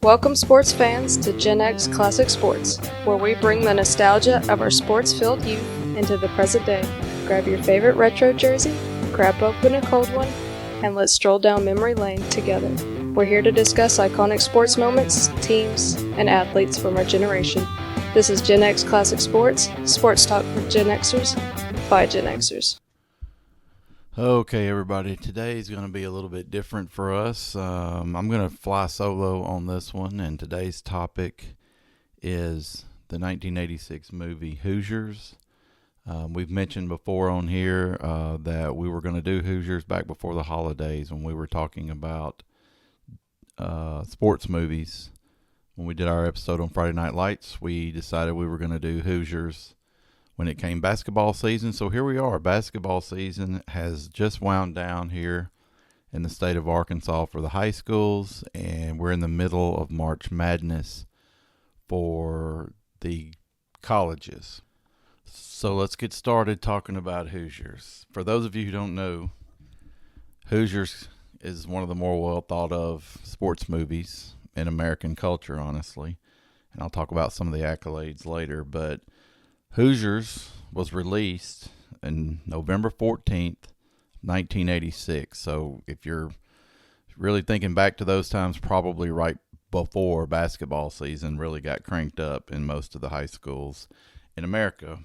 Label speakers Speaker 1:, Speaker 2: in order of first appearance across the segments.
Speaker 1: Welcome, sports fans, to GenX Classic Sports, where we bring the nostalgia of our sports-filled youth into the present day. Grab your favorite retro jersey, crack open a cold one, and let's stroll down memory lane together. We're here to discuss iconic sports moments, teams, and athletes from our generation. This is GenX Classic Sports, sports talk for Gen Xers by Gen Xers.
Speaker 2: Okay, everybody, today is going to be a little bit different for us. I'm going to fly solo on this one, and today's topic is the 1986 movie Hoosiers. We've mentioned before on here that we were going to do Hoosiers back before the holidays when we were talking about sports movies. When we did our episode on Friday Night Lights, we decided we were going to do Hoosiers when it came basketball season. So here we are. Basketball season has just wound down here in the state of Arkansas for the high schools, and we're in the middle of March Madness for the colleges. So let's get started talking about Hoosiers. For those of you who don't know, Hoosiers is one of the more well thought of sports movies in American culture, honestly. And I'll talk about some of the accolades later, but Hoosiers was released on November 14th, 1986. So if you're really thinking back to those times, probably right before basketball season really got cranked up in most of the high schools in America.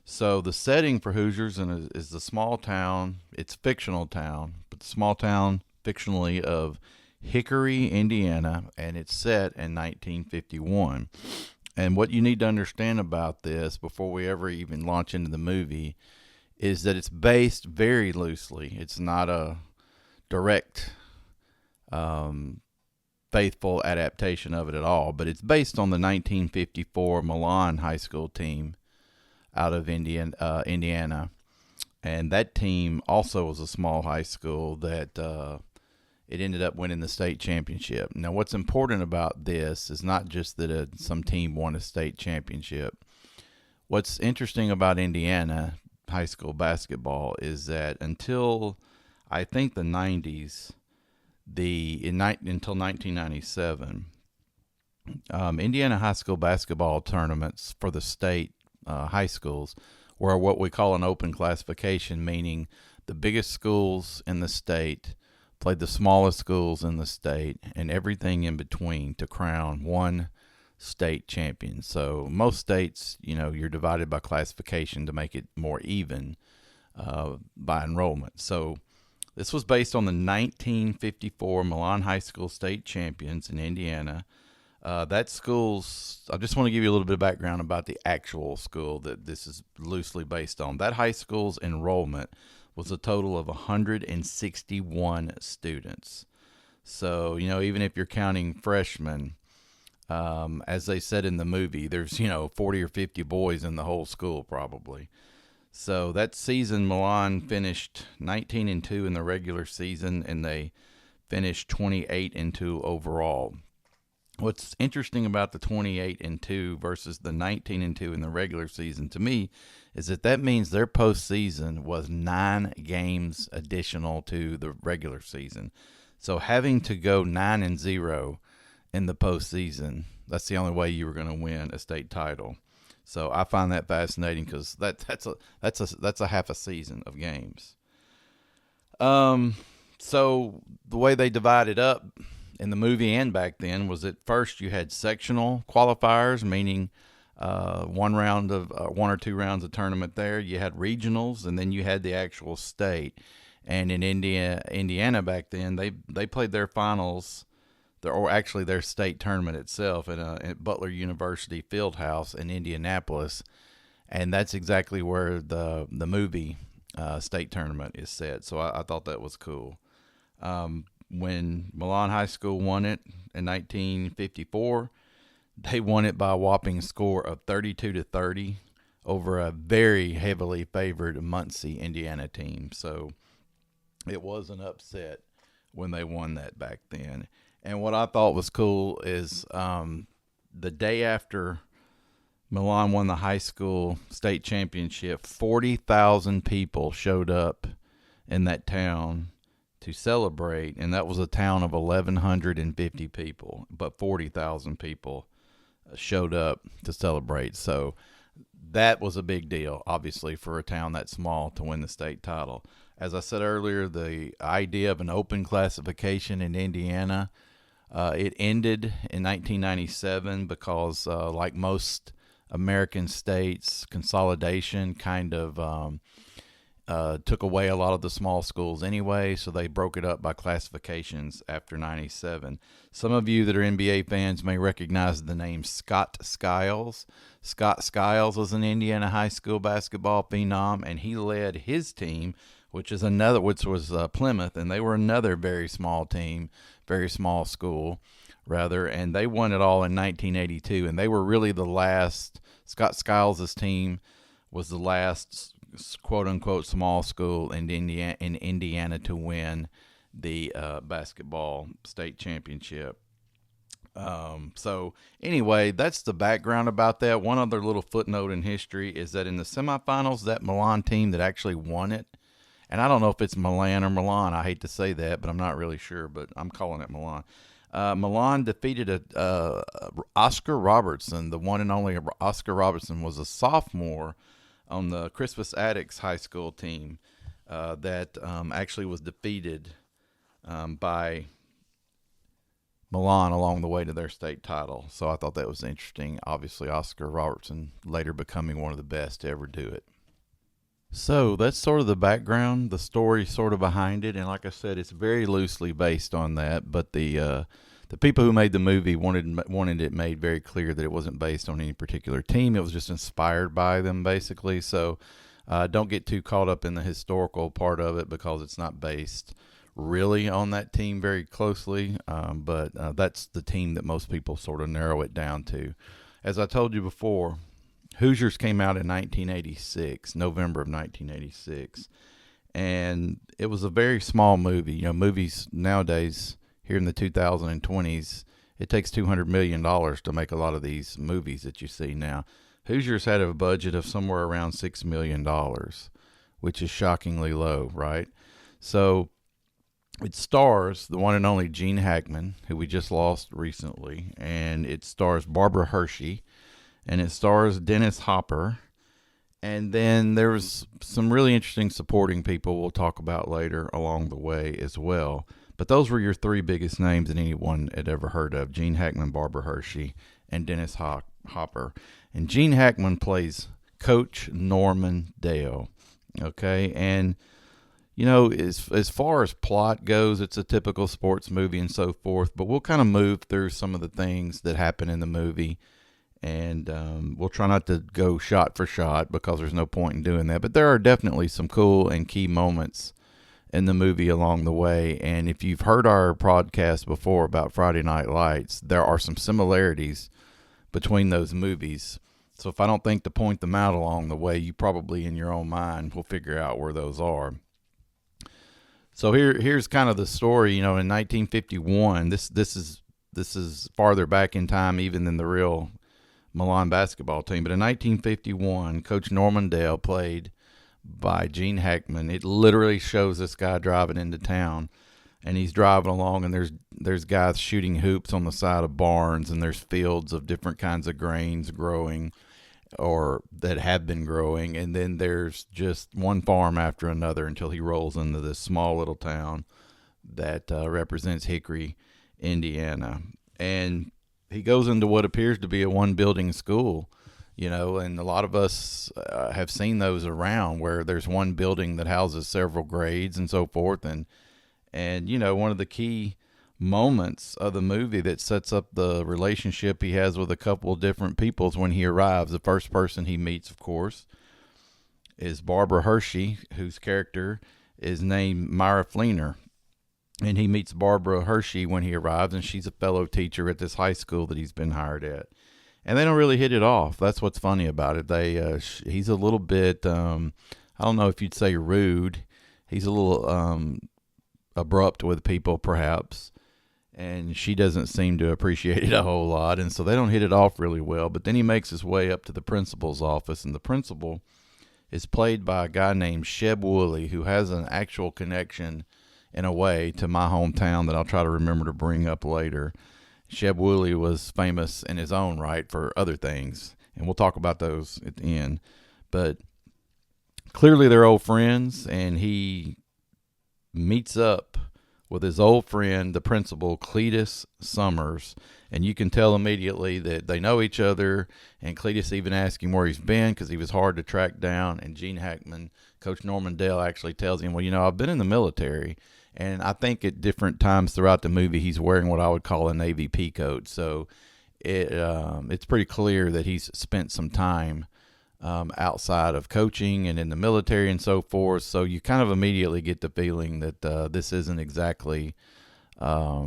Speaker 2: So the setting for Hoosiers is the small town, it's fictional town, but the small town fictionally of Hickory, Indiana, and it's set in 1951. And what you need to understand about this before we ever even launch into the movie is that it's based very loosely. It's not a direct, faithful adaptation of it at all, but it's based on the 1954 Milan High School team out of Indiana. And that team also was a small high school that it ended up winning the state championship. Now, what's important about this is not just that some team won a state championship. What's interesting about Indiana high school basketball is that until I think the 90s, until 1997, Indiana high school basketball tournaments for the state high schools were what we call an open classification, meaning the biggest schools in the state played the smallest schools in the state and everything in between to crown one state champion. So most states, you're divided by classification to make it more even by enrollment. So this was based on the 1954 Milan High School state champions in Indiana. That school's, I just want to give you a little bit of background about the actual school that this is loosely based on. That high school's enrollment was a total of 161 students. So, even if you're counting freshmen, as they said in the movie, there's, 40 or 50 boys in the whole school probably. So that season, Milan finished 19-2 in the regular season, and they finished 28-2 overall. What's interesting about the 28-2 versus the 19-2 in the regular season to me is that means their postseason was 9 games additional to the regular season. So having to go 9-0 in the postseason, that's the only way you were going to win a state title. So I find that fascinating because that's a half a season of games. So the way they divided up in the movie and back then was at first you had sectional qualifiers, meaning one or two rounds of tournament there. You had regionals, and then you had the actual state. And in Indiana back then, they played their finals, or actually their state tournament itself at Butler University Fieldhouse in Indianapolis, and that's exactly where the movie state tournament is set. So I thought that was cool. When Milan High School won it in 1954, they won it by a whopping score of 32-30 over a very heavily favored Muncie, Indiana team. So it was an upset when they won that back then. And what I thought was cool is the day after Milan won the high school state championship, 40,000 people showed up in that town to celebrate, and that was a town of 1,150 people, but 40,000 people showed up to celebrate. So that was a big deal, obviously, for a town that small to win the state title. As I said earlier, the idea of an open classification in Indiana, it ended in 1997 because, like most American states, consolidation kind of took away a lot of the small schools anyway, so they broke it up by classifications after 97. Some of you that are NBA fans may recognize the name Scott Skiles. Scott Skiles was an Indiana high school basketball phenom, and he led his team, which was Plymouth, and they were another very small team, very small school, rather, and they won it all in 1982, and they were really the last. Scott Skiles' team was the last quote-unquote small school in Indiana to win the basketball state championship. So anyway, that's the background about that. One other little footnote in history is that in the semifinals, that Milan team that actually won it, and I don't know if it's Milan or Milan, I hate to say that, but I'm not really sure, but I'm calling it Milan. Milan defeated Oscar Robertson. The one and only Oscar Robertson was a sophomore on the Crispus Attucks high school team that actually was defeated by Milan along the way to their state title. So I thought that was interesting. Obviously, Oscar Robertson later becoming one of the best to ever do it. So that's sort of the background, the story sort of behind it. And like I said, it's very loosely based on that. But the people who made the movie wanted it made very clear that it wasn't based on any particular team. It was just inspired by them, basically. So don't get too caught up in the historical part of it because it's not based really on that team very closely. But that's the team that most people sort of narrow it down to. As I told you before, Hoosiers came out in 1986, November of 1986. And it was a very small movie. You know, movies nowadays, here in the 2020s, it takes $200 million to make a lot of these movies that you see now. Hoosiers had a budget of somewhere around $6 million, which is shockingly low, right? So it stars the one and only Gene Hackman, who we just lost recently, and it stars Barbara Hershey, and it stars Dennis Hopper. And then there's some really interesting supporting people we'll talk about later along the way as well. But those were your three biggest names that anyone had ever heard of: Gene Hackman, Barbara Hershey, and Dennis Hopper. And Gene Hackman plays Coach Norman Dale. Okay, and you know, as far as plot goes, it's a typical sports movie and so forth. But we'll kind of move through some of the things that happen in the movie. And we'll try not to go shot for shot because there's no point in doing that. But there are definitely some cool and key moments in the movie along the way. And if you've heard our podcast before about Friday Night Lights, there are some similarities between those movies. So if I don't think to point them out along the way, you probably in your own mind will figure out where those are. So here's kind of the story. You know, in 1951, this is farther back in time even than the real Milan basketball team. But in 1951, Coach Norman Dale, played by Gene Hackman, it literally shows this guy driving into town, and he's driving along, and there's guys shooting hoops on the side of barns, and there's fields of different kinds of grains growing or that have been growing, and then there's just one farm after another until he rolls into this small little town that represents Hickory, Indiana. And he goes into what appears to be a one-building school, you know, and a lot of us have seen those around where there's one building that houses several grades and so forth. And you know, one of the key moments of the movie that sets up the relationship he has with a couple of different peoples when he arrives, the first person he meets, of course, is Barbara Hershey, whose character is named Myra Fleener. And he meets Barbara Hershey when he arrives, and she's a fellow teacher at this high school that he's been hired at. And they don't really hit it off. That's what's funny about it. He's a little bit, I don't know if you'd say rude. He's a little abrupt with people, perhaps. And she doesn't seem to appreciate it a whole lot. And so they don't hit it off really well. But then he makes his way up to the principal's office, and the principal is played by a guy named Sheb Woolley, who has an actual connection in a way, to my hometown that I'll try to remember to bring up later. Sheb Woolley was famous in his own right for other things, and we'll talk about those at the end. But clearly they're old friends, and he meets up with his old friend, the principal, Cletus Summers, and you can tell immediately that they know each other, and Cletus even asks him where he's been because he was hard to track down, and Gene Hackman, Coach Norman Dale, actually tells him, well, I've been in the military, and I think at different times throughout the movie he's wearing what I would call a Navy pea coat, so it's pretty clear that he's spent some time outside of coaching and in the military and so forth. So you kind of immediately get the feeling that this isn't exactly, a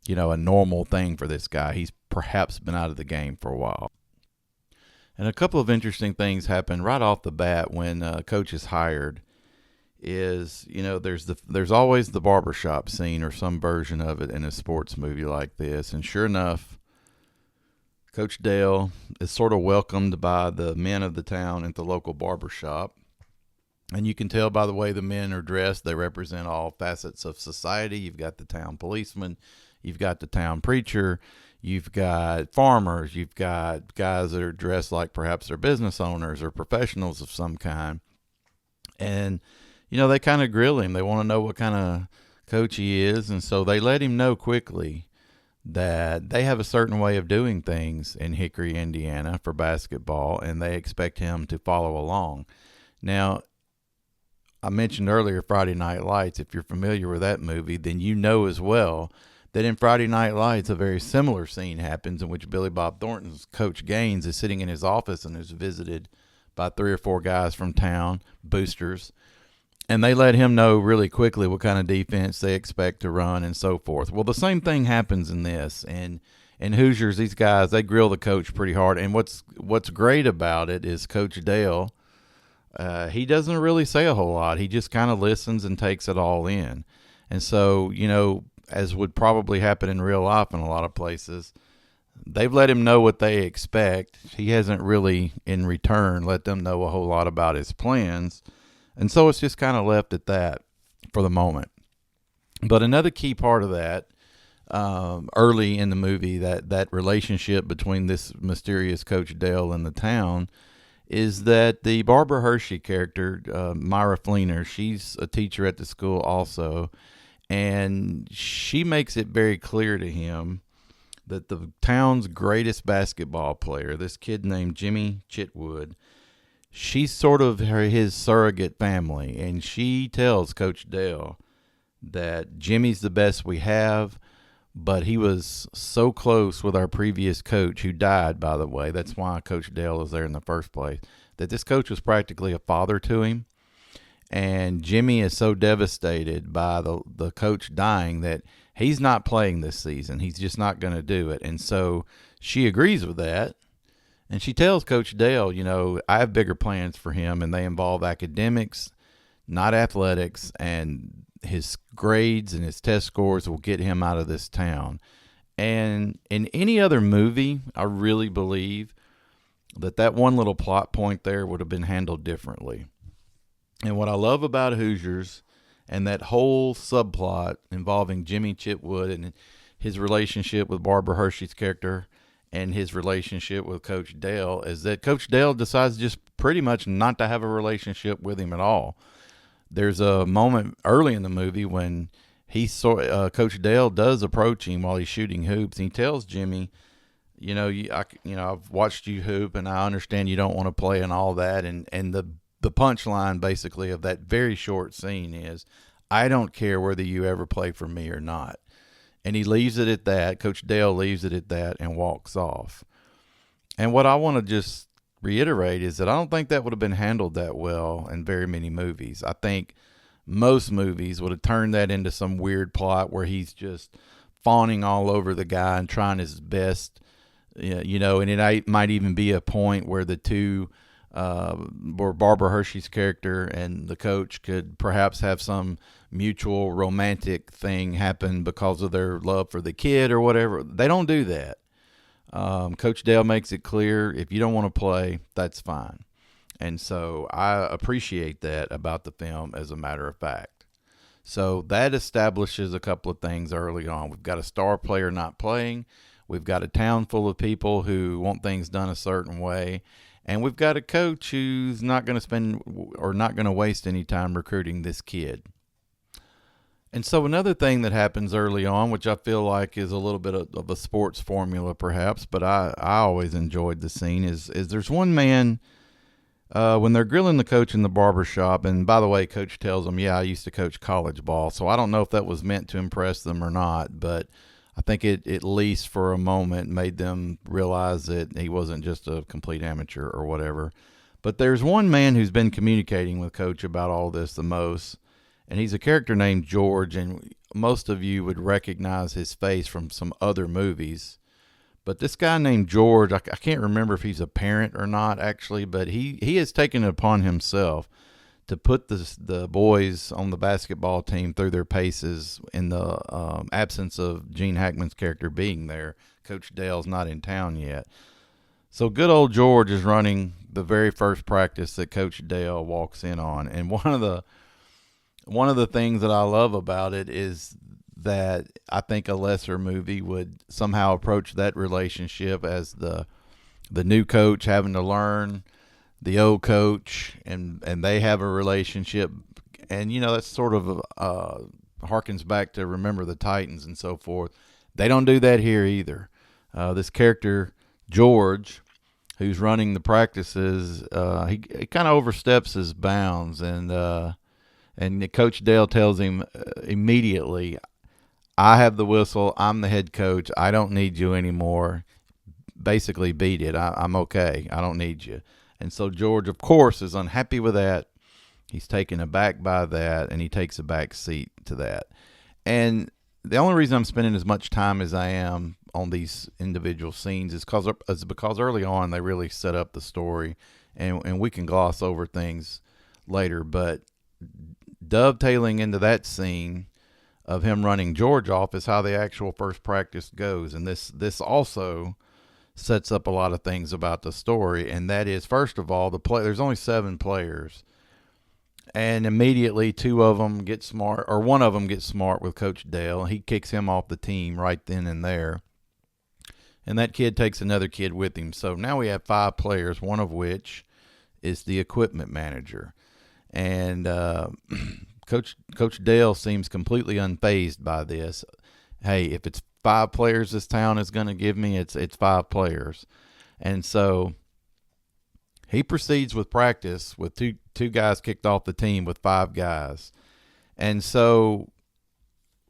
Speaker 2: normal thing for this guy. He's perhaps been out of the game for a while. And a couple of interesting things happen right off the bat when Coach is hired. There's always the barbershop scene or some version of it in a sports movie like this. And sure enough, Coach Dale is sort of welcomed by the men of the town at the local barbershop. And you can tell by the way the men are dressed, they represent all facets of society. You've got the town policeman, you've got the town preacher, you've got farmers, you've got guys that are dressed like perhaps they're business owners or professionals of some kind. And, they kind of grill him. They want to know what kind of coach he is. And so they let him know quickly that they have a certain way of doing things in Hickory, Indiana for basketball, and they expect him to follow along. Now, I mentioned earlier Friday Night Lights. If you're familiar with that movie, then you know as well that in Friday Night Lights, a very similar scene happens in which Billy Bob Thornton's Coach Gaines is sitting in his office and is visited by 3 or 4 guys from town, boosters, and they let him know really quickly what kind of defense they expect to run and so forth. Well, the same thing happens in this. And in Hoosiers, these guys, they grill the coach pretty hard. And what's great about it is Coach Dale, he doesn't really say a whole lot. He just kind of listens and takes it all in. And so, as would probably happen in real life in a lot of places, they've let him know what they expect. He hasn't really, in return, let them know a whole lot about his plans. And so it's just kind of left at that for the moment. But another key part of that, early in the movie, that relationship between this mysterious Coach Dale and the town, is that the Barbara Hershey character, Myra Fleener, she's a teacher at the school also, and she makes it very clear to him that the town's greatest basketball player, this kid named Jimmy Chitwood, she's sort of his surrogate family, and she tells Coach Dale that Jimmy's the best we have, but he was so close with our previous coach, who died, by the way. That's why Coach Dale was there in the first place, that this coach was practically a father to him. And Jimmy is so devastated by the coach dying that he's not playing this season. He's just not going to do it. And so she agrees with that. And she tells Coach Dale, I have bigger plans for him, and they involve academics, not athletics, and his grades and his test scores will get him out of this town. And in any other movie, I really believe that one little plot point there would have been handled differently. And what I love about Hoosiers and that whole subplot involving Jimmy Chitwood and his relationship with Barbara Hershey's character and his relationship with Coach Dale is that Coach Dale decides just pretty much not to have a relationship with him at all. There's a moment early in the movie when Coach Dale does approach him while he's shooting hoops, and he tells Jimmy, I've watched you hoop, and I understand you don't want to play and all that. And the punchline basically of that very short scene is, I don't care whether you ever play for me or not. And he leaves it at that. Coach Dale leaves it at that and walks off. And what I want to just reiterate is that I don't think that would have been handled that well in very many movies. I think most movies would have turned that into some weird plot where he's just fawning all over the guy and trying his best, and it might even be a point where the two, where Barbara Hershey's character and the coach could perhaps have some mutual romantic thing happen because of their love for the kid or whatever. They don't do that. Coach Dale makes it clear, if you don't want to play, that's fine. And so I appreciate that about the film, as a matter of fact. So that establishes a couple of things early on. We've got a star player not playing. We've got a town full of people who want things done a certain way. And we've got a coach who's not going to spend or not going to waste any time recruiting this kid. And so another thing that happens early on, which I feel like is a little bit of a sports formula perhaps, but I always enjoyed the scene, is there's one man when they're grilling the coach in the barbershop, and by the way, coach tells them, yeah, I used to coach college ball, so I don't know if that was meant to impress them or not, but I think it at least for a moment made them realize that he wasn't just a complete amateur or whatever. But there's one man who's been communicating with coach about all this the most, and he's a character named George, and most of you would recognize his face from some other movies. But this guy named George, I can't remember if he's a parent or not, actually, but he has taken it upon himself to put the boys on the basketball team through their paces in the absence of Gene Hackman's character being there. Coach Dale's not in town yet. So good old George is running the very first practice that Coach Dale walks in on. And one of the things that I love about it is that I think a lesser movie would somehow approach that relationship as the new coach having to learn the old coach, and they have a relationship. And, that's sort of harkens back to Remember the Titans and so forth. They don't do that here either. This character, George, who's running the practices, he kind of oversteps his bounds, and Coach Dale tells him immediately, I have the whistle. I'm the head coach. I don't need you anymore. Basically, beat it. I'm okay. I don't need you. And so George, of course, is unhappy with that. He's taken aback by that, and he takes a back seat to that. And the only reason I'm spending as much time as I am on these individual scenes is because early on they really set up the story, and we can gloss over things later. But dovetailing into that scene of him running George off is how the actual first practice goes. And this also sets up a lot of things about the story, and that is, first of all, there's only 7 players, and immediately 2 of them get smart, or one of them gets smart with Coach Dale. He kicks him off the team right then and there, and that kid takes another kid with him. So now we have 5 players, one of which is the equipment manager. And Coach Dale seems completely unfazed by this. Hey, if it's 5 players this town is going to give me, it's 5 players. And so he proceeds with practice with two guys kicked off the team with 5 guys. And so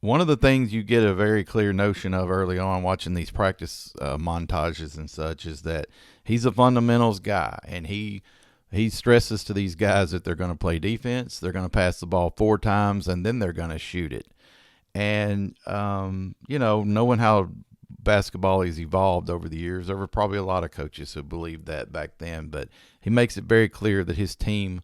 Speaker 2: one of the things you get a very clear notion of early on watching these practice montages and such is that he's a fundamentals guy, and he stresses to these guys that they're going to play defense, they're going to pass the ball 4 times, and then they're going to shoot it. And, knowing how basketball has evolved over the years, there were probably a lot of coaches who believed that back then, but he makes it very clear that his team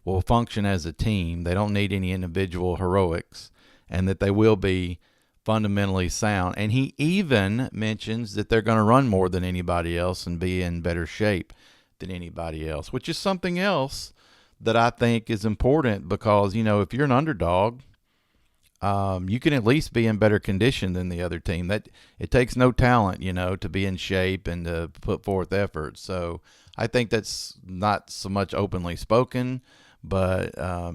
Speaker 2: will function as a team. They don't need any individual heroics, and that they will be fundamentally sound. And he even mentions that they're going to run more than anybody else and be in better shape than anybody else, which is something else that I think is important, because, if you're an underdog, you can at least be in better condition than the other team. That it takes no talent, to be in shape and to put forth effort. So I think that's not so much openly spoken, but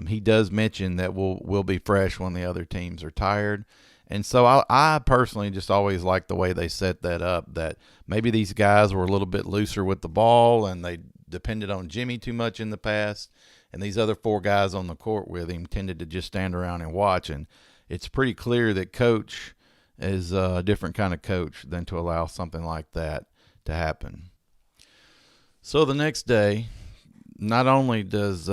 Speaker 2: he does mention that we'll be fresh when the other teams are tired. And so I personally just always like the way they set that up, that maybe these guys were a little bit looser with the ball and they depended on Jimmy too much in the past, and these other 4 guys on the court with him tended to just stand around and watch. And it's pretty clear that Coach is a different kind of coach than to allow something like that to happen. So the next day, not only does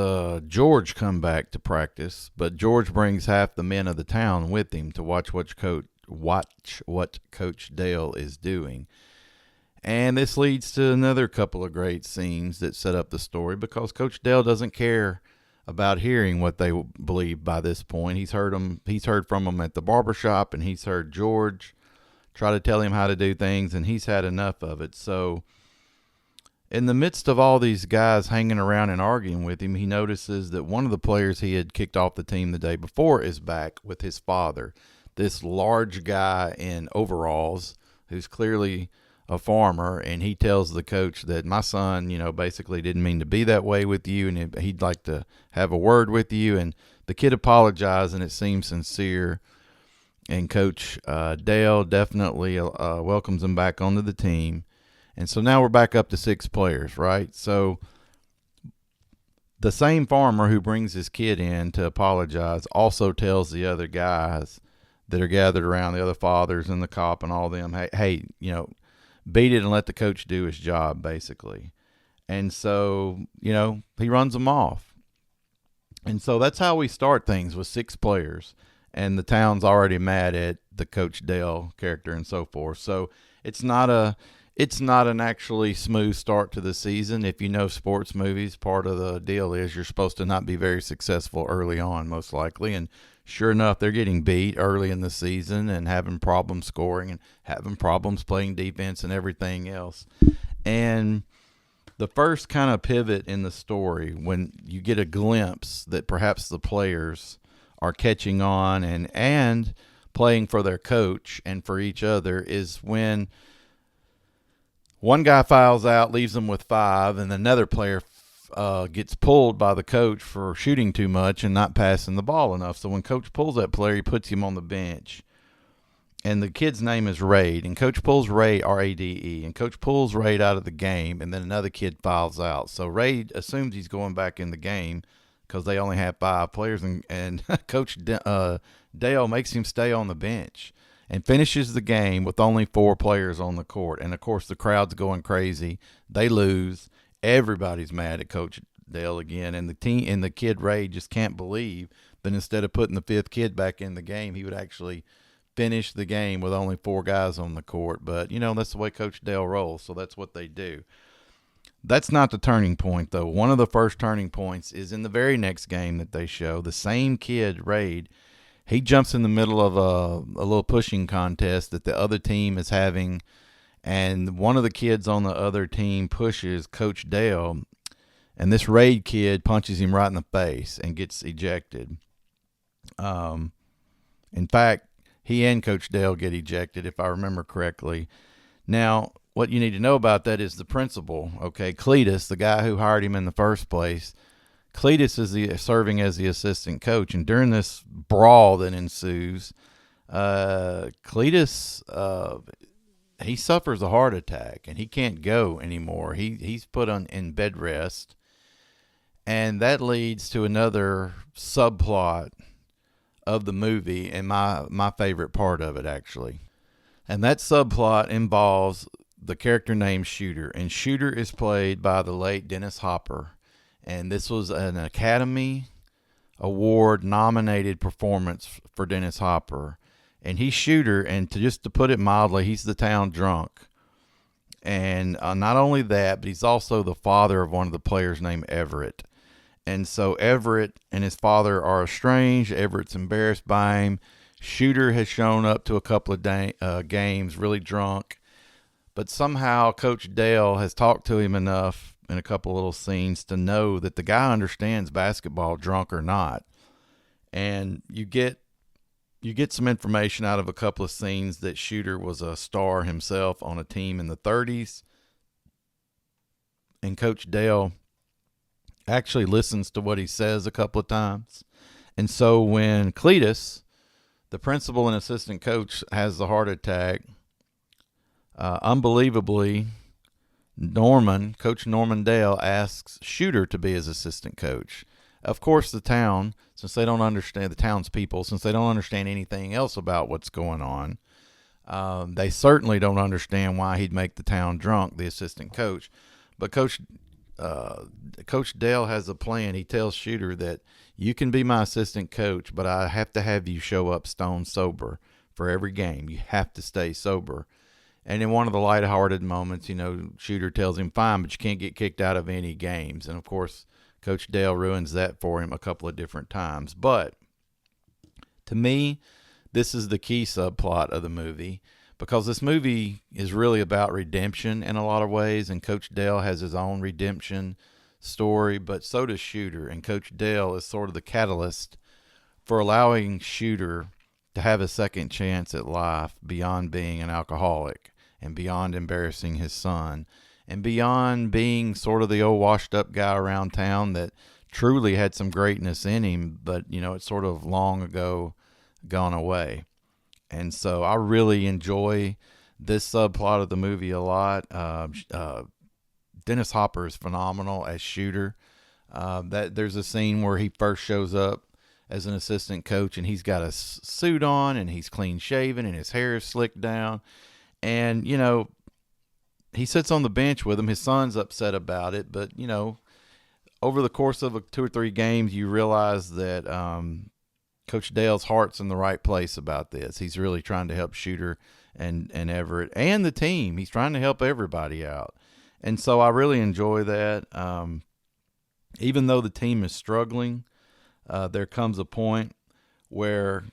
Speaker 2: George come back to practice, but George brings half the men of the town with him to watch what Coach Dale is doing. And this leads to another couple of great scenes that set up the story, because Coach Dale doesn't care about hearing what they believe by this point. He's heard from them at the barbershop, and he's heard George try to tell him how to do things, and he's had enough of it. So In the midst of all these guys hanging around and arguing with him, he notices that one of the players he had kicked off the team the day before is back with his father, this large guy in overalls who's clearly a farmer, and he tells the coach that my son, basically didn't mean to be that way with you, and he'd like to have a word with you. And the kid apologized, and it seems sincere. And Coach Dale definitely welcomes him back onto the team. And so now we're back up to 6 players, right? So the same farmer who brings his kid in to apologize also tells the other guys that are gathered around, the other fathers and the cop and all them, hey, beat it and let the coach do his job, basically. And so, he runs them off. And so that's how we start things, with 6 players. And the town's already mad at the Coach Dale character and so forth. So it's not an actually smooth start to the season. If you know sports movies, part of the deal is you're supposed to not be very successful early on, most likely. And sure enough, they're getting beat early in the season and having problems scoring and having problems playing defense and everything else. And the first kind of pivot in the story, when you get a glimpse that perhaps the players are catching on and playing for their coach and for each other, is when one guy fouls out, leaves them with 5, and another player gets pulled by the coach for shooting too much and not passing the ball enough. So when coach pulls that player, he puts him on the bench. And the kid's name is Raid, and coach pulls Raid, R-A-D-E, and coach pulls Raid out of the game, and then another kid fouls out. So Raid assumes he's going back in the game because they only have 5 players, and Coach Dale makes him stay on the bench and finishes the game with only 4 players on the court. And, of course, the crowd's going crazy. They lose. Everybody's mad at Coach Dale again. And the team and the kid Ray just can't believe that instead of putting the 5th kid back in the game, he would actually finish the game with only 4 guys on the court. But, that's the way Coach Dale rolls, so that's what they do. That's not the turning point, though. One of the first turning points is in the very next game that they show. The same kid, Raid, he jumps in the middle of a little pushing contest that the other team is having, and one of the kids on the other team pushes Coach Dale, and this Raid kid punches him right in the face and gets ejected. In fact, he and Coach Dale get ejected, if I remember correctly. Now, what you need to know about that is the principal, okay, Cletus, the guy who hired him in the first place. Cletus is serving as the assistant coach, and during this brawl that ensues, Cletus he suffers a heart attack, and he can't go anymore. He's put in bed rest, and that leads to another subplot of the movie, and my favorite part of it, actually. And that subplot involves the character named Shooter, and Shooter is played by the late Dennis Hopper. And this was an Academy Award nominated performance for Dennis Hopper. And he's Shooter, and to put it mildly, he's the town drunk. And not only that, but he's also the father of one of the players named Everett. And so Everett and his father are estranged. Everett's embarrassed by him. Shooter has shown up to a couple of games really drunk. But somehow Coach Dale has talked to him enough in a couple of little scenes to know that the guy understands basketball, drunk or not. And you get some information out of a couple of scenes that Shooter was a star himself on a team in the 30s. And Coach Dale actually listens to what he says a couple of times. And so when Cletus, the principal and assistant coach, has the heart attack, unbelievably, Coach Norman Dale asks Shooter to be his assistant coach. Of course, the town, since they don't understand, the townspeople, since they don't understand anything else about what's going on, they certainly don't understand why he'd make the town drunk, the assistant coach. But Coach Dale has a plan. He tells Shooter that you can be my assistant coach, but I have to have you show up stone sober for every game. You have to stay sober. And in one of the lighthearted moments, Shooter tells him, fine, but you can't get kicked out of any games. And, of course, Coach Dale ruins that for him a couple of different times. But to me, this is the key subplot of the movie, because this movie is really about redemption in a lot of ways, and Coach Dale has his own redemption story, but so does Shooter, and Coach Dale is sort of the catalyst for allowing Shooter to have a second chance at life beyond being an alcoholic and beyond embarrassing his son and beyond being sort of the old washed up guy around town that truly had some greatness in him, but it's sort of long ago gone away. And so I really enjoy this subplot of the movie a lot. Dennis Hopper is phenomenal as Shooter. That there's a scene where he first shows up as an assistant coach, and he's got a suit on, and he's clean shaven, and his hair is slicked down. And, he sits on the bench with him. His son's upset about it, but, over the course of 2 or 3 games, you realize that Coach Dale's heart's in the right place about this. He's really trying to help Shooter and Everett and the team. He's trying to help everybody out. And so I really enjoy that. Even though the team is struggling, there comes a point where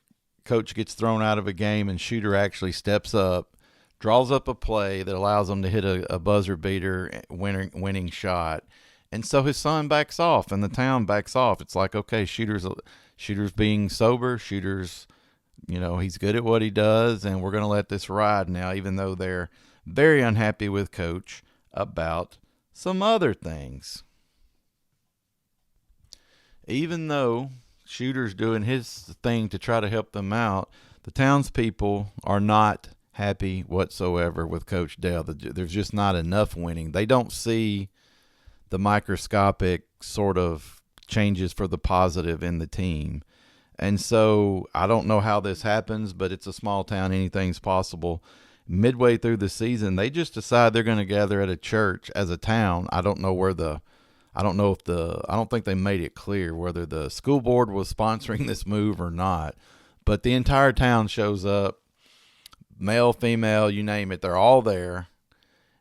Speaker 2: Coach gets thrown out of a game and Shooter actually steps up, draws up a play that allows him to hit a buzzer beater winning shot. And so his son backs off and the town backs off. It's like, okay, Shooter's being sober. Shooter's, he's good at what he does, and we're going to let this ride now, even though they're very unhappy with Coach about some other things. Even though Shooter's doing his thing to try to help them out, the townspeople are not happy whatsoever with Coach Dale. There's just not enough winning. They don't see the microscopic sort of changes for the positive in the team. And so I don't know how this happens, but it's a small town. Anything's possible. Midway through the season, they just decide they're going to gather at a church as a town. I don't think they made it clear whether the school board was sponsoring this move or not, but the entire town shows up, male, female, you name it. They're all there,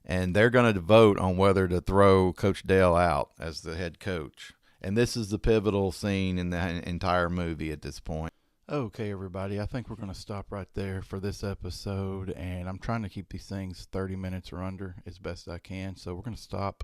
Speaker 2: and they're going to vote on whether to throw Coach Dale out as the head coach. And this is the pivotal scene in the entire movie at this point. Okay, everybody, I think we're going to stop right there for this episode, and I'm trying to keep these things 30 minutes or under as best I can, so we're going to stop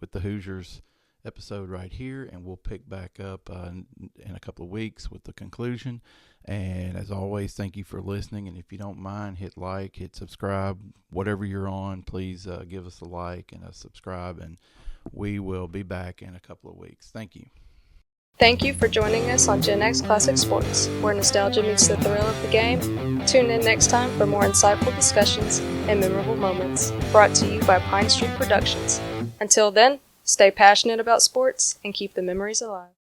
Speaker 2: with the Hoosiers episode right here, and we'll pick back up in a couple of weeks with the conclusion. And as always, thank you for listening, and if you don't mind, hit like, hit subscribe, whatever you're on. Please give us a like and a subscribe, and we will be back in a couple of weeks. Thank you.
Speaker 1: Thank you for joining us on GenX Classic Sports, where nostalgia meets the thrill of the game. Tune in next time for more insightful discussions and memorable moments, brought to you by Pine Street Productions. Until then, stay passionate about sports and keep the memories alive.